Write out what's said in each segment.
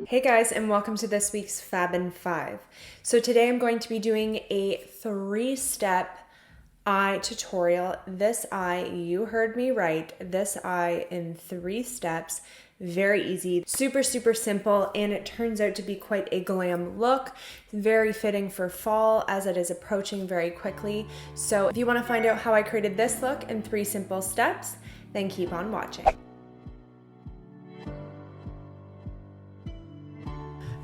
Hey guys, and welcome to this week's Fab in 5. So today I'm going to be doing a 3-step eye tutorial. This eye, you heard me right, this eye in 3 steps. Very easy, super simple, and it turns out to be quite a glam look. Very fitting for fall as it is approaching very quickly. So if you want to find out how I created this look in 3 simple steps, then keep on watching.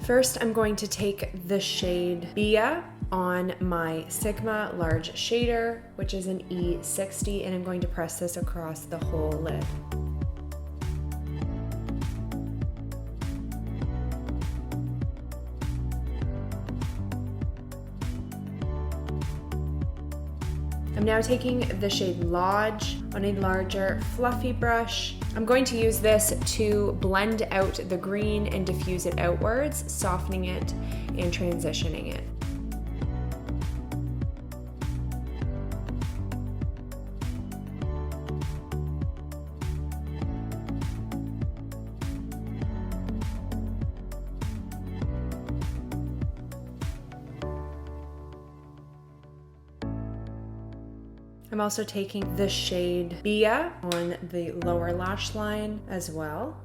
First, I'm going to take the shade Bia on my Sigma large shader, which is an E60, and I'm going to press this across the whole lid. I'm now taking the shade Lodge on a larger fluffy brush. I'm going to use this to blend out the green and diffuse it outwards, softening it and transitioning it. I'm also taking the shade Bia on the lower lash line as well.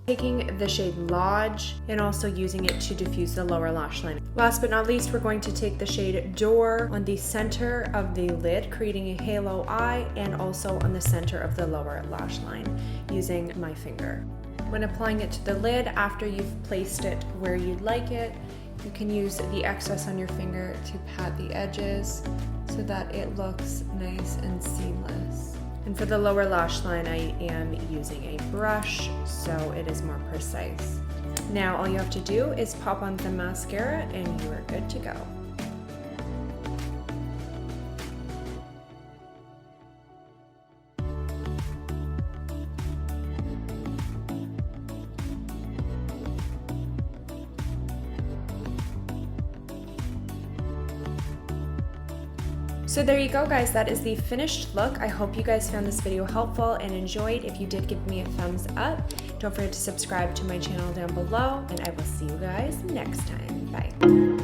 Taking the shade Lodge and also using it to diffuse the lower lash line. Last but not least, we're going to take the shade Door on the center of the lid, creating a halo eye, and also on the center of the lower lash line using my finger. When applying it to the lid, after you've placed it where you'd like it, you can use the excess on your finger to pat the edges so that it looks nice and seamless. And for the lower lash line, I am using a brush, so it is more precise. Now all you have to do is pop on the mascara and you are good to go. So there you go guys, that is the finished look. I hope you guys found this video helpful and enjoyed. If you did, give me a thumbs up. Don't forget to subscribe to my channel down below, and I will see you guys next time. Bye.